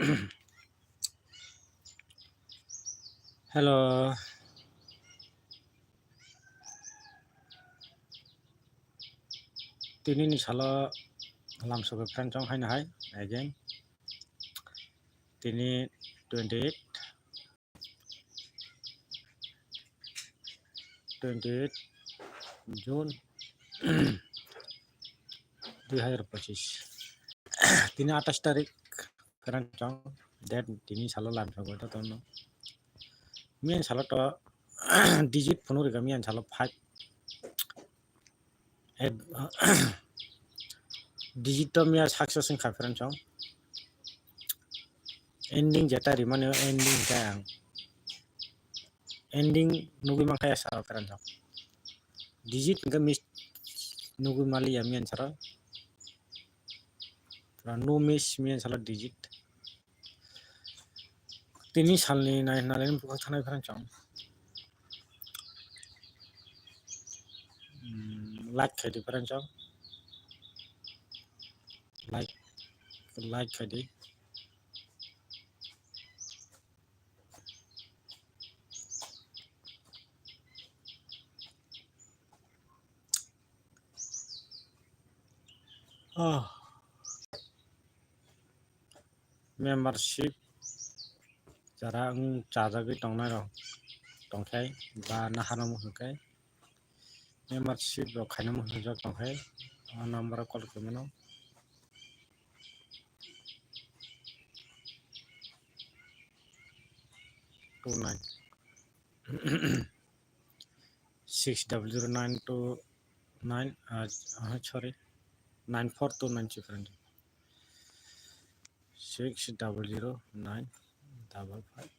Hello, tini ni salo lam sobe friend chong hai na hai again. Tini 28 June 2025. Tini 28 tarik friend chong that tini salo lam sobe to tono. Mian salo to digit phone rega mian salo 5 digit to mian success in friend chong. Ending jata rimane ending kayang. Ending nugi makaya salo friend chong. Digit nga miss nugi mali ya mian salo. No miss mian salo digit. Tini salni nalain buka tanai friend chong. Like khadi friend chong. Like khadi. Membership jara charge tongnai ro tongkai ba nahana mukai membership ro khaina muhujak tongkai number call kemano 29 600929 sorry 9429 friend 6009 55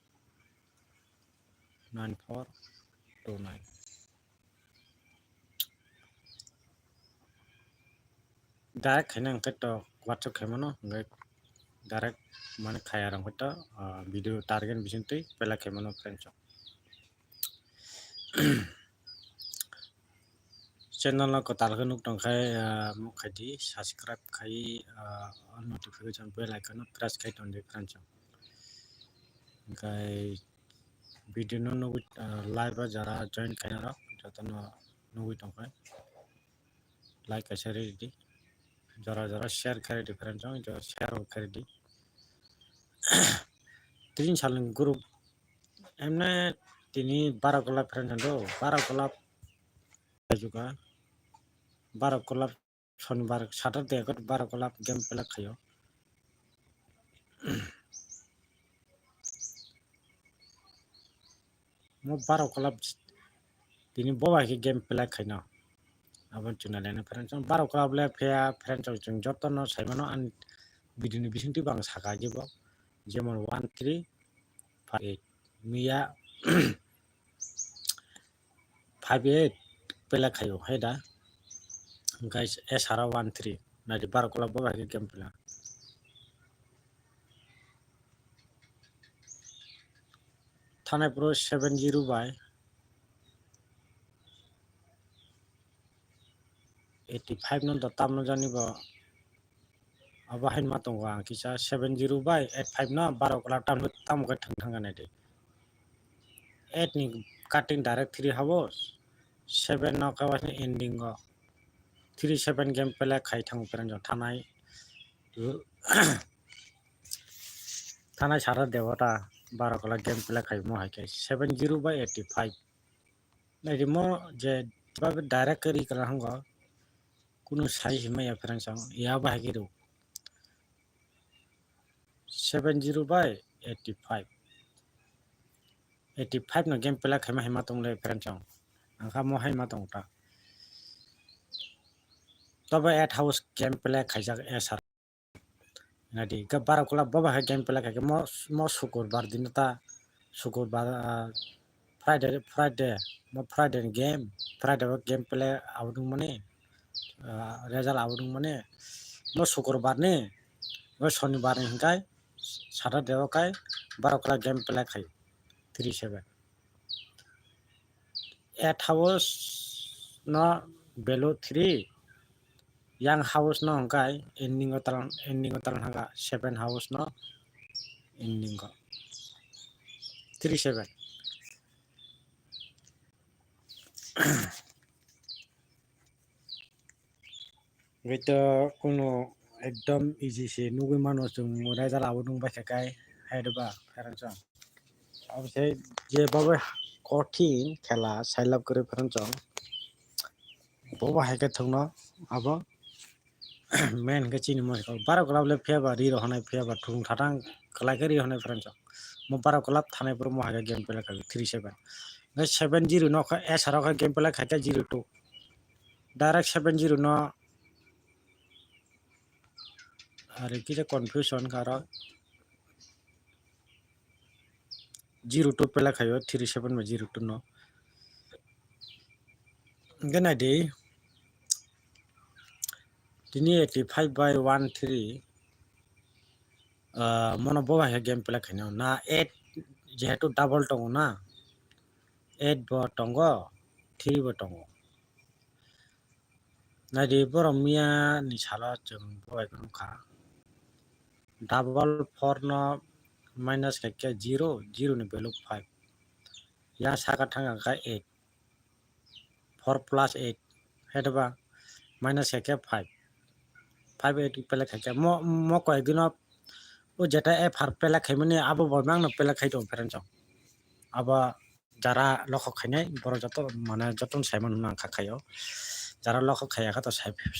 9429 direct khaina angkat to WhatsApp kemano ngai direct mana khaya rang kita video target bisinti pela kemano friend chong channel na kotal nuk tongkai mukhadi subscribe khai notification bell icon press khai tonde friend chong ngai video no nugu live ba jara join kaina ro jatano nugu tongkai like share di jara share khai di friend chong jara share khai di tin saling group emne tini 12 kolab friend chong do 12 kolab juga 12 kolab shonibar Saturday ko 12 kolab game pelak khayo mo 12 kolab tini boba ki game pelak khaina abon chunalena friend chong 12 kolab le phya friend chong jotono saimano an video ni bisinti bang saka jibo jemon 1 3 5 miya 58 pelak khayo haida guys SR 13 na di 12 kolab boba ki game pelak Thane Pro 70 by 85 non tam no jani ba abahin matong wa kisa 70 by 85 na 12 kolab tam ka thang ne de 8 ni cutting direct 3 hours 7 no ka wasni ending go 37 game pelak khai thang peran jo thanai sara devata 12 kolab game pelak khai mo hai 70 by 85 nai mo je babe direct kari kala hang go kuno size mai ya peran sang ya ba gi ro 70 by 85 85 no game pelak khai ma tong le peran chong angka mo hai ma tong ta tobe 8 house game pelak khai jak SR nadi ka 12 kolab baba ha game pelak khai mo sukurbar din ta sukurbar Friday mo Friday game play outing mane result outing mane mo sukurbar ne mo shonibar ne hinkai Saturday kai 12 kolab game play khai 37 8 hours no below 3 yang house no hinkai ending otalan hanga 7 hours no ending ko 37 itu kuno ekdom easy sih nunggu mano jung mulai jalan abu nunggu baca kai hai deba parang jong अब से जे बाबा कठिन खेला Scilab करे परन जं बाबा हाइके थंगनो अब main के चिनि मस बारा गलाब ले फेबा रि रहनाय फेबा थुं थाथां खलाय रि रहनाय परन जं म बारा गलाब थानाय पर म हाइके गेम प्ले कर 37 ने 70 न ख एस आर गेम प्ले खाइते 02 डायरेक्ट 70 न अरे कि कन्फ्यूजन कार 02 प्ले खायो 37 में 02 न गनाय दे दिनी 85 by 13 मन बाबा हाइके गेम प्ले खाइनो ना 8 जेहेतु डबल दङ ना 8 बो दङ 3 बो दङ नायदि बर' मिया नि साला जों बाबायखौ नुखा डबल 4 न माइनस खाइके 0 0 नि भेलु 5 या सागा थांगा का 8 4 plus 8 हेदबा माइनस खाइके 5 5 8 पेले खाइके म कय दिन ओ जेटा ए फार पेले खाइमने आबो बयमांग न पेले खाइ दं फेरन जं अब जारा लख खाइनाय बर' जत माने जतन साइमन ना खाखायो जारा लख खायाखा तो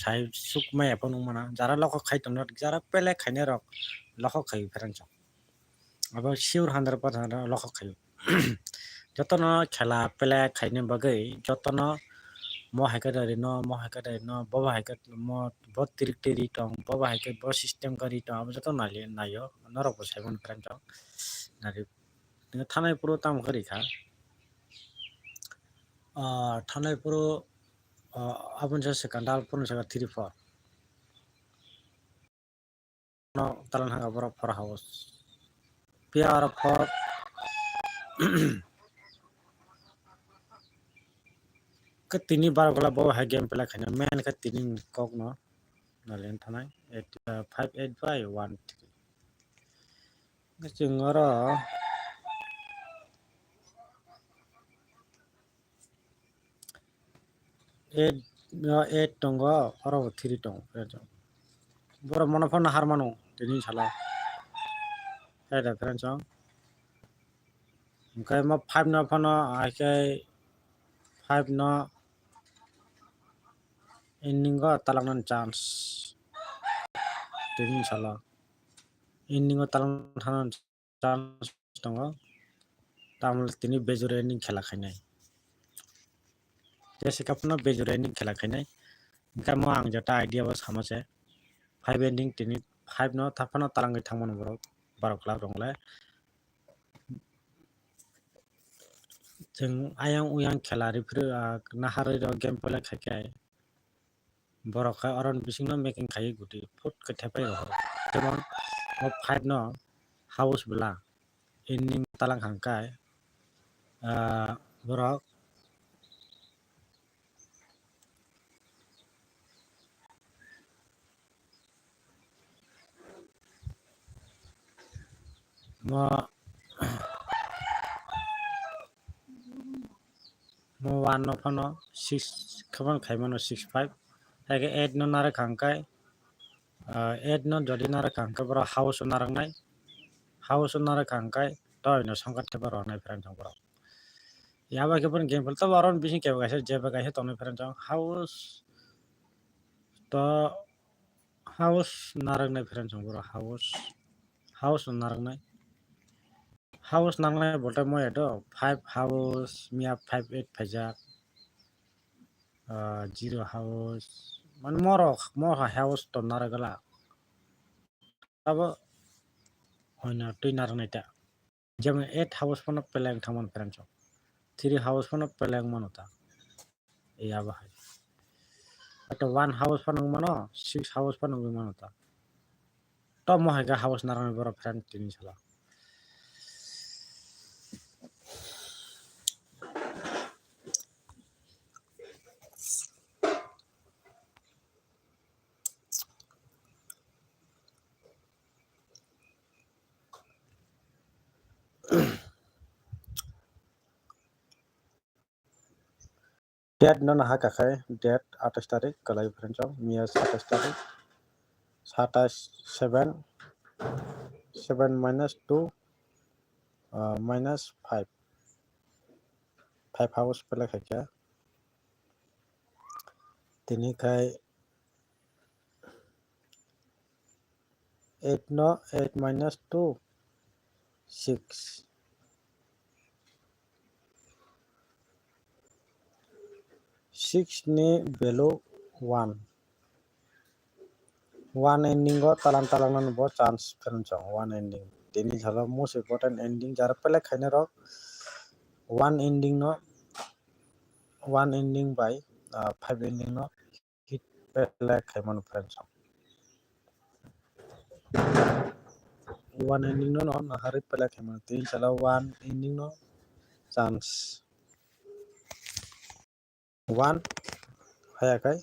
साइ सुक मै अपन मना जारा लख खाइ तो जारा पेले खाइने रक लख खाइ फेरन जं अब सिउर 100% लख खाइ जतन खेला पेले खाइने बगै जतन म हाइके दरि न बाबा हाइके म बहुत तिरिक तिरि दं बाबा हाइके बहुत सिस्टम करि दं अब जतन नाले नायो नरक साइमन फेरन जं नारि थानाय पुरो ताम करिखा थानाय पुरो अपन से सेकंडाल पुरो से 3 4 no talan hanga boro for house PR for ke tini bar gola bawa ha game pela khana men ke tini kok no nalen thanai 5 8 by 1 3 ke chingara 8 tongo oro 3 tong boro mono phone har mano tini sala ada friend song kai ma 5 na phone ai kai 5 na ending go talangan chance tini sala ending go talangan chance tongo tamul tini bejure ending khela khainai जैसे कपना बेजुर ending खेला खाइनाय इनका म आं जता idea बस हमसे 5 ending तिनि 5 न थाफाना तालांगै थांमोन बर 12 क्लाब दंलाय जों आयां उयां खेला रिफ्र नाहारै गेम प्ले खाइखाय बरखा अरन बिसिंग न मेकिंग खाइ गुटी फुट कथेपाय रह जेमन 5 न हाउस बला एंडिंग तालां हांकाय बरक म वन न फन 6 खबन खाइमन 65 हागे 8 न नारे खांकाय 8 न जदि नारे खांकाय बर हाउस नारंनाय हाउस नारे खांकाय तय न संगत बर रहनाय फ्रेंड जं बर याबा के पण गेम खेल तब अरन बिसिंग के गाइसे जेबा गाइसे तने फ्रेंड जं हाउस नारंनाय फ्रेंड जं बर हाउस नारंनाय हाउस नांनाय बोलते मय तो 5 हाउस मिया 5 8 फाइजा 0 हाउस मन मोर हाउस तो नारगला अब होइना तुइ नारनायता जेम 8 हाउस पन पेलेंग थामन फ्रेंड 3 हाउस पन पेलेंग मनोता याबा है तो 1 हाउस पन मनो 6 हाउस पन मनोता तो म हाइगा हाउस नारनाय बर फ्रेंड तिनि सला Date no naha kakai date 28 tarik kalai friends mia 27 tarik 27 7 minus 2 minus 5 5 hours pelak kaya tini kai 8 no 8 minus 2 6 6 ni value 1 1 ending go talang talang nan bo chance friends 1 ending tini jalo most important ending jar pelak khaina rok 1 ending no 1 ending by 5 ending no hit pelak khaimano friends 1 ending no nahari pelak khaimano tini jalo 1 ending no chance 1 hayakai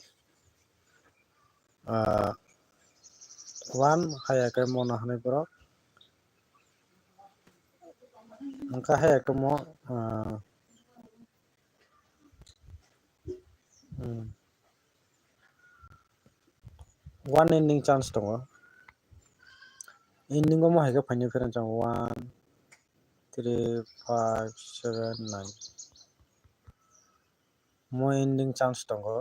1 hayakai mono hanai borok angka hayakai mo 1 ending chance tongo ending mo hayakai phani friends 1 3 5 7 9 mo ending chance tongo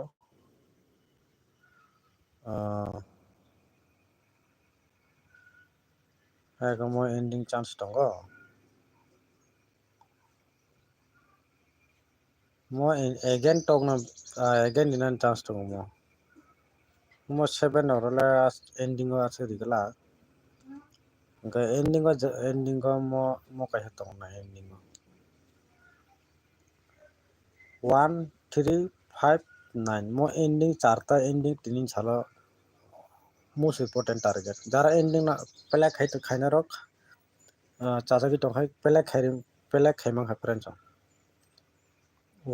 hayakai mo ending chance tongo mo again tongna again dinan chance tongo mo 7 orole ending o ase digala angka ending go mo kai tongo na ending 1 3 5 9 mo ending charta ending tinin salo most important target jara ending na pelak khaina rok chachagi tongkhai pelak khaimang ha friends 1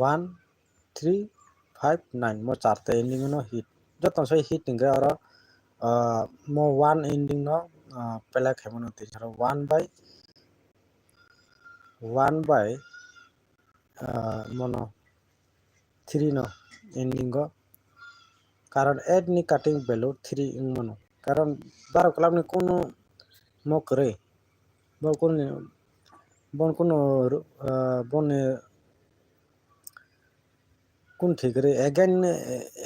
3 5 9 mo charta ending no hit joton sai hit tingga oro mo 1 ending no pelak khaimano ti jara 1 by mono 3 no ending go karon 8 ni cutting value 3 ingmano karon 12 club ni kono mo kre bon kono bon kun thigre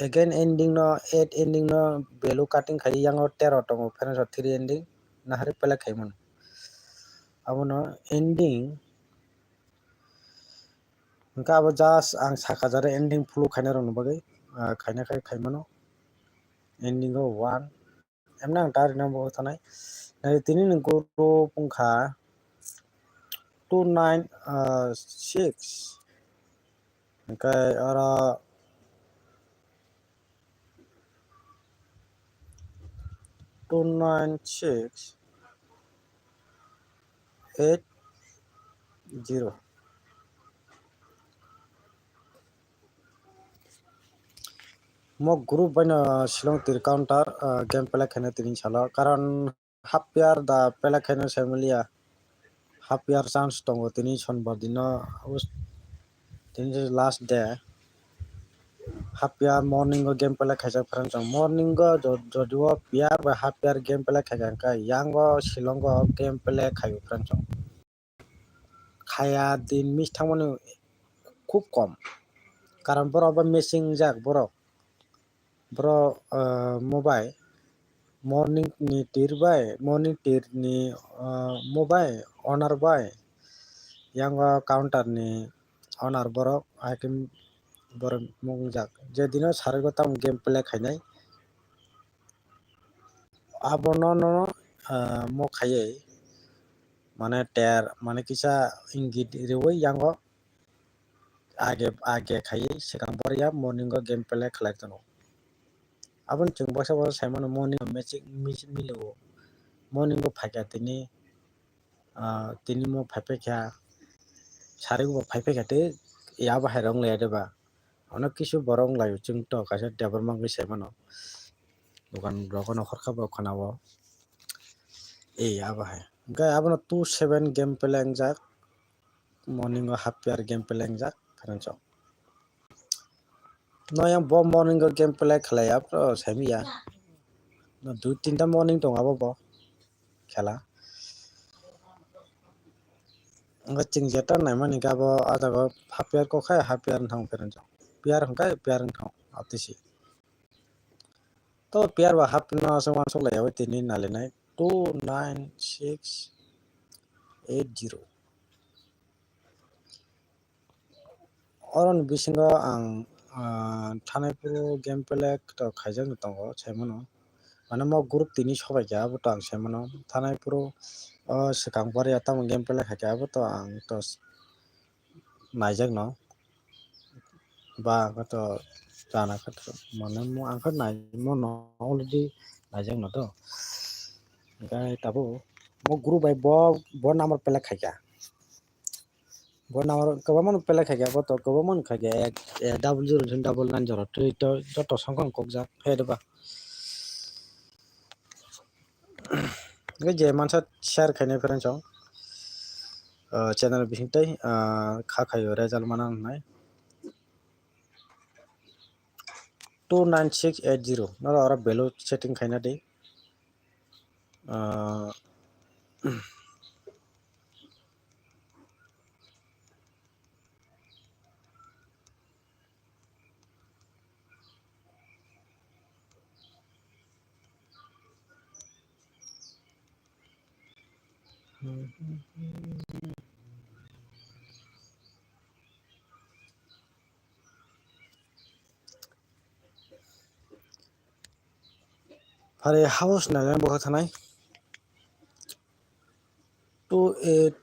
again ending no 8 ending no value cutting khai yang 13 tongo friends 3 ending nahari pelak khaimon abono ending angka abo just ang saka jare ending flu khaina rok bagai khaina khai khaimano ending go 1 emna ang tar na bo thanai tini ni guru pungkha 296 angkai ora 296 80 mo group baina silong tir counter game pelak khaina tini sala karon half year da pelak khaina semilia half year chance tongo tini sonbar dino tini last day half year morning go game pelak khaisa friends morning go jodio year ba half year game pelak khaika angka yang go silong go game pelak khayo friends khaya din miss thangmani খুব কম কারণ বড় বা messing যাক বড় mobile morning ni tirbai morning tir ni mobile owner bai yang counter ni owner borok hakim borok mungjak je dino sarego tam game play khainai abono no mo khaiye mane ter mane kisa ingit rewe yango age khaiye sekang borya morning go game play khlai tono abon chung basa basa saimano morning magic milewo morning go phaika tini mo phaipe kha sari go phaipe khate ya ba hairong le deba onek kisu borong layo chung to kaisa debar mangoi saimano dokan rokono khorkha bo khanawo ya ba hai ga abono 27 game play angjak morning half pair game play jak karancho no yang bo morning game play khlaya pro semiya no 2-3 morning dong abo bo khela nga chingjeta naimani gabo adago half pair ko khai half pair thang karancho pair hangkai pair thang atisi to pair ba half no so wan so layawe tini nalenai 29680 oron bisingo ang thanai puro game play to khaijak tongo saimono mane mo group tini sobai ja abo to ang saimono thanai puro sekang pare tamo game play khaike abo to ang to naijak no ba to jana khatro mane mo angkha nai mo no already naijak no to gai tabo mo group bai bo number play khaika bo number kabamon play khaika bo to kabamon khaike 000990 to joto songkong kokjak hedba je mansa share khainai pharan chong channel bisingtai kha khayo result mana nai 29680 nora ora value setting khaina dei Hari house na bo thanai 28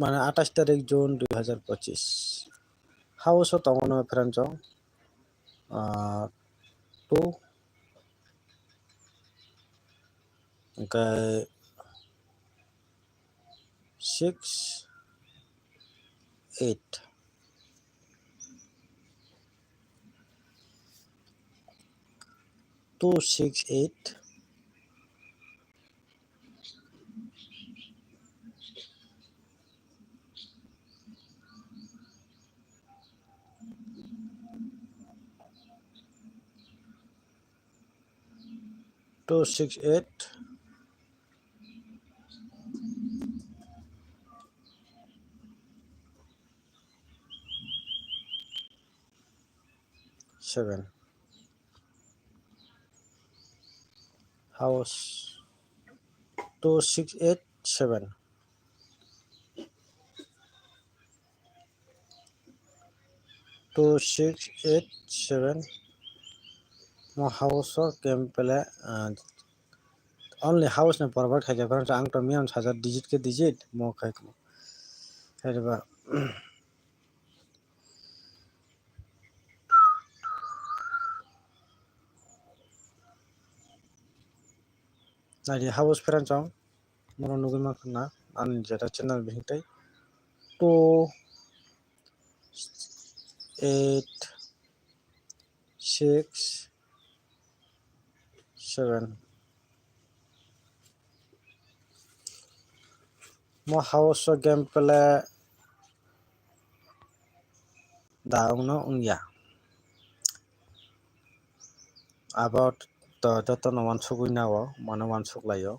মানে 28 তারিখ June 2025 house তমনো friend টু okay 6-8 2-6-8 2-6-8 7 house 2-6-8 7 2-6-8 7 mo house game pele only house na forward khaike friends ang to mian saja digit ke digit mo khaik hedba nai house friends mono nugi makna an jeta channel bihingtai 2-8-6-7 mo house game pele daung no ungya about to joto no wan sugui nao mane wan suglayo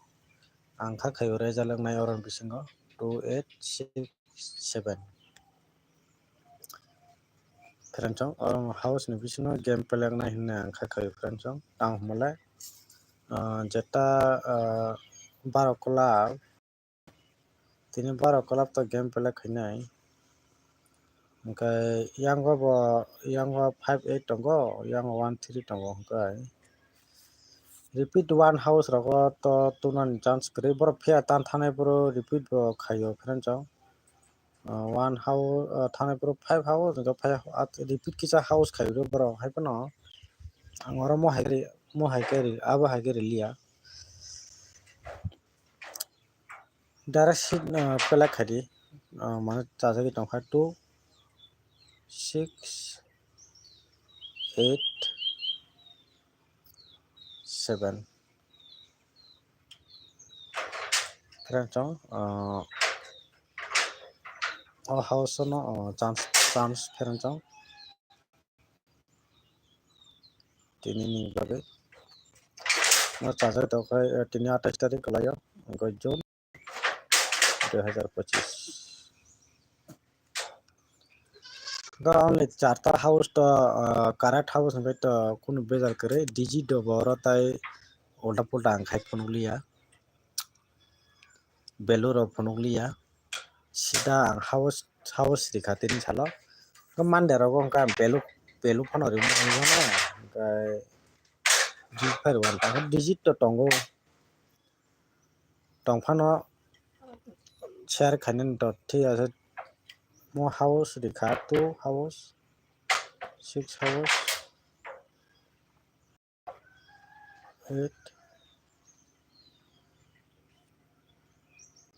ang kha khayo result nai oron bisingo 2-8-6-7 friends oron house ni bisingo game play nai hinna ang kha khayo friends tang mole jeta 12 club tini 12 club to game play khainai okay yang bo 5-8 tongo yang 1-3 tongo okay repeat one house rogo to tunan chance kre bor phia tan thanai boro repeat bo khayo friends one house thanai boro 5 house to 5 repeat kisa house khayo boro haipano angoro mo haikeri abo haikeri liya direct sheet pela khadi mane chajagi tongkha 2-6-8-7 friends house no chance ferang chang tini ni bagai no charger to kai tini 28 tarik kalayo ko June 2025 ga only charta house to karat house ne to kun bezar kare digi do boro tai ulta pulta angkai punuglia beluro punuglia sida house dikhatin salo ko mandero ko ka belu phonori mo no kai di phar wan ta digit to tongo tongphano share khanin to thi ase mo house dikha 2 house 6 house 8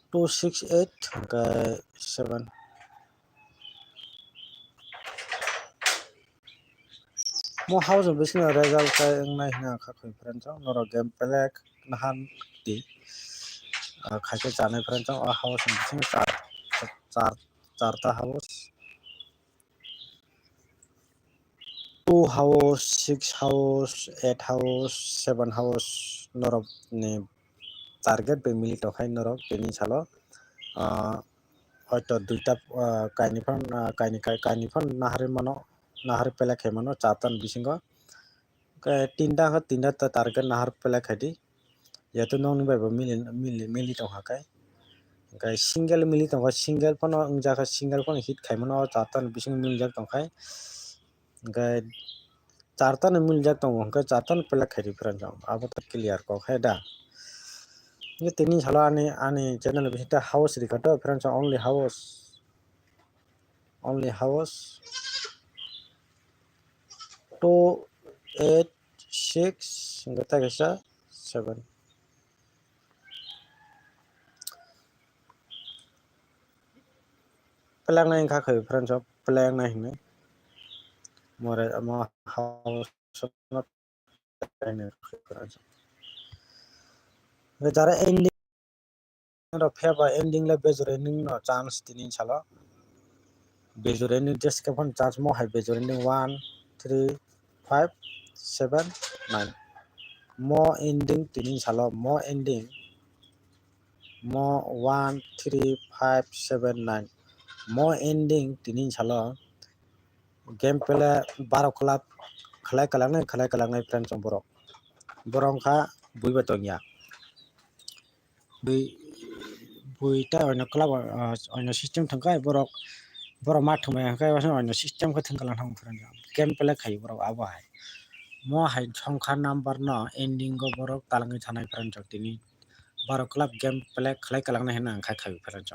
268 kai 7 mo house business result kai ngai na kha khoi friend chong noro game pelek nahan ti khaike chanai friend chong a house business char charta house 2 house 6 house 8 house 7 house noro ni target be mili to khai noro tini salo হয়তো দুইটা কাইনিফান নাহারে পেলা খেমানো চাতান বিসিঙ্গ তিনটা target Nahar পেলা খাইদি যেহেতু নং বাইবো মিলি দं হাকাय ओमफ्राय सिंगेल मिलि दं सिंगेल फन जाखा सिंगेल फन हिट खायमोन चारतान बिसिं मिलजाक दंखाय ओमफ्राय चारतान मिलजाक दं ओमफ्राय चारतान पेला खाइदि फ्रेन्ड आबो त क्लियर कखाय दा ये तीन साल आनी channel visit house record friends only house 2 8 6 ngata kesa 7 pelang nai kha khai friends pelang nai hne more ama house not friends jara ending ro pheba ending le bejore ning no chance tinin sala bejore ni just ka phone chance mo hai bejore ni 1 3 5 7 9 mo ending tinin sala mo ending mo 1 3 5 7 9 mo ending tinin sala game pele 12 club khalai kalangnai friends borong kha buiba tongya buita ono club ono system thangkai borok ma thumai kai ono system kha thangkalang thang friends game pele khai borok abo hai mo hai songkha number no ending go borok talangai thanai friends tini 12 club game pele khalai kalangnai hena khai friends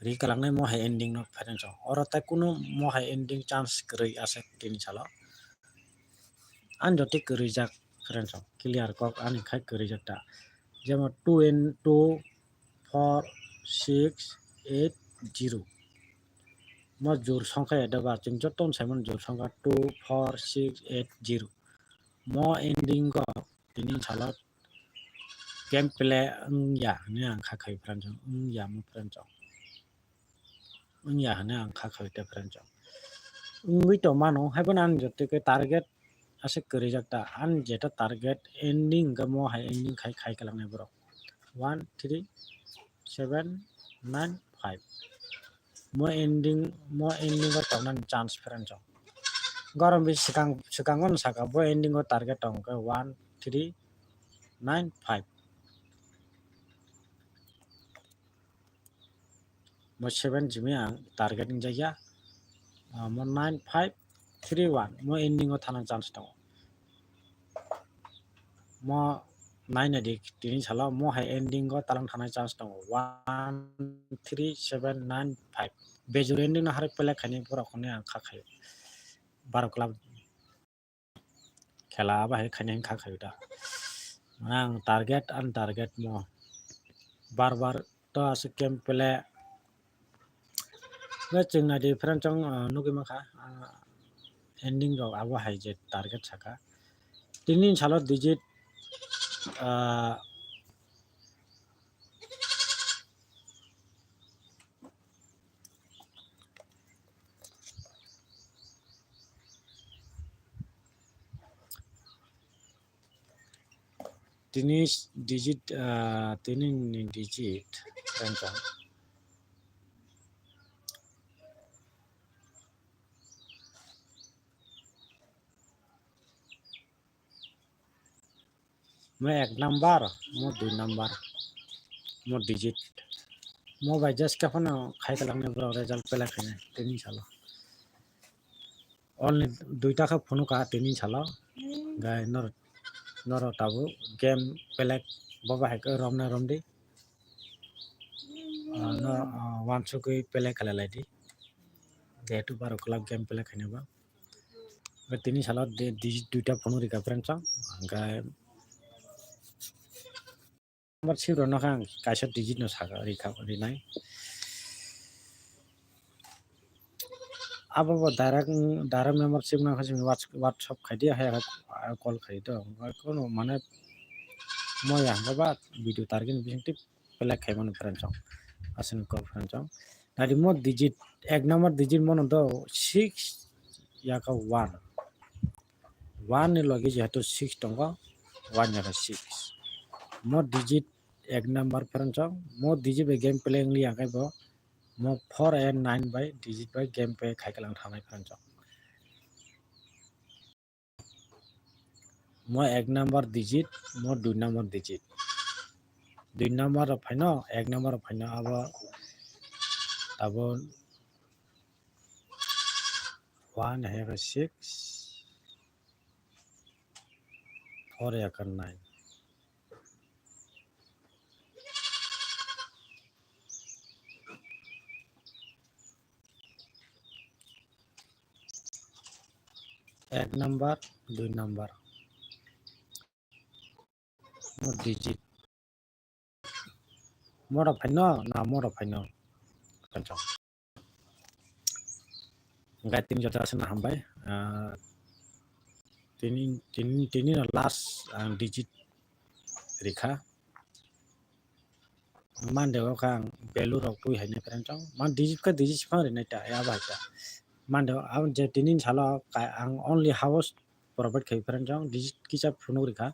ri kalangnai mo hai ending no friends oro ta kuno mo hai ending chance krei ase tini salo an joti krei jak friends clear kok ani khai krei jak ta jemo 2 and 2 4 6 8 0 mo jur songkha edaba jing joton saimon jur songkha 2 4 6 8 0 mo ending go tini salo game play ya ne ang kha khai friends ya mo friends ya ne ang kha khai te friends ui to mano haibon an jote ke target ase kri jakta an jeta target ending ga mo hai ending khai kalang ne bro 1 3 7 9 5 mo ending go tawnan chance friends gorom bi sikangon saka bo ending go target tong ke 1 3 9 5 mo 7 jimi ang target ning jaya mo 9 5 3 1 mo ending go thanan chance tong mo 9 adik tini sala mo hai ending go talang thanai chance tong 1 3 7 9 5 bejur ending na hare pele khani pura khone kha khai 12 club khela ba hai khani kha khai da mang target mo bar to as kem pele na chingna different chang nugi ma kha ending ro abo hai je target saka tinin sala digit tini digit tini digit friends मैं एक number मो 2 number मो digit मो भाई just का फना खाई कलंग ने bro result पेला खाने tini सालो only 2 টাকা ফোন কা tini सालो गाय नर ताबो गेम पेला बाबा है को रमना रमदी न वान सुकुई पेला कला लाइदी गेटु बारो क्लब गेम पेला खाने बा tini सालो digit 2 टा फोन रिका फ्रेंड्स गाय नंबर सिरो न खां काइसा digit न सागा रिका रिनाय अब डायरेक्ट मेंबरशिप ना खासिम व्हाट्सएप खाइदि है कॉल खाइदो कोनो माने मोया बाबा वीडियो टारगेट बिंगति पेला खाइमन फ्रेंड्स असन कॉल फ्रेंड्स नादि मो digit एक नंबर digit मन दो 6 या का 1 नि लगे जेहतु 6 टंगा 1 या का 6 मो digit एक नंबर फ्रेंड्स मो digit बे गेम प्लेइंग लिया काय बो मो 4 and 9 by digit by game पे खाइकलां थानाय फ्रेंड्स मो एक नंबर digit मो 2 नंबर digit 2 नंबर फाइनो एक नंबर फाइनो अब 1 है का 6 4 या का 9 एक नंबर 2 नंबर मो digit मोरा फाइनो ना मोरा फाइनो फ्रेंड्स गाय तीन जता आसन हमबाय तीन लास्ट digit रेखा मानदे का बेलु रक तुइ हाइने फ्रेंड्स मान digit का digit सिफां रे नाइटा या बाइटा मानदे अब जे तीन साला आं only house प्रोवाइड खाइ फ्रेंड्स digit किसा फुनु रेखा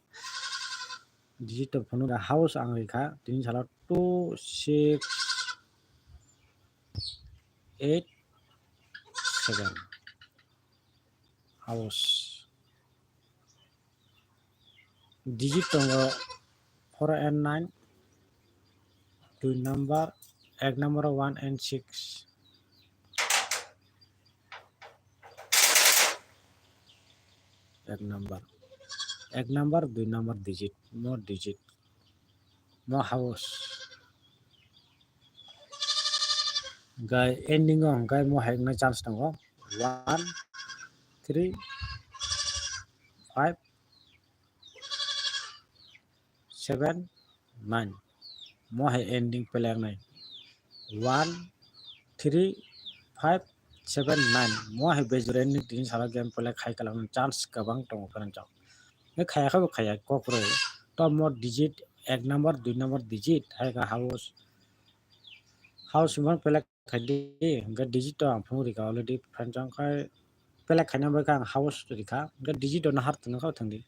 digit तो फुनु रा house आं रेखा तीन साला 2 6 8 7 house digit तो 4 and 9 2 number एक नंबर 1 and 6 एक नंबर 2 नंबर digit मो house गाय एंडिंग गाय मो हाइकना चान्स दङ 1 3 5 7 9 मो हाइ एंडिंग पेलांनाय 1 3 5 7 9 मो हाइ बेजरेन तीन साला गेम पेला खाइ कलाम चान्स गोबां दङ फ्रेंड्स बे खायाखै खाया कक्रो तो मो digit एक नंबर 2 नंबर digit हाइ का हाउस मन पेला खाइदि गा digit तो आफु रिका अलरेडी फ्रेंड्स खाय पेला खाइना बे का हाउस रिका गा digit तो ना हार तनो खा थंदि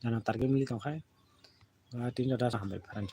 जाना टारगेट मिलि खाय तीन जता हमबाय फ्रेंड्स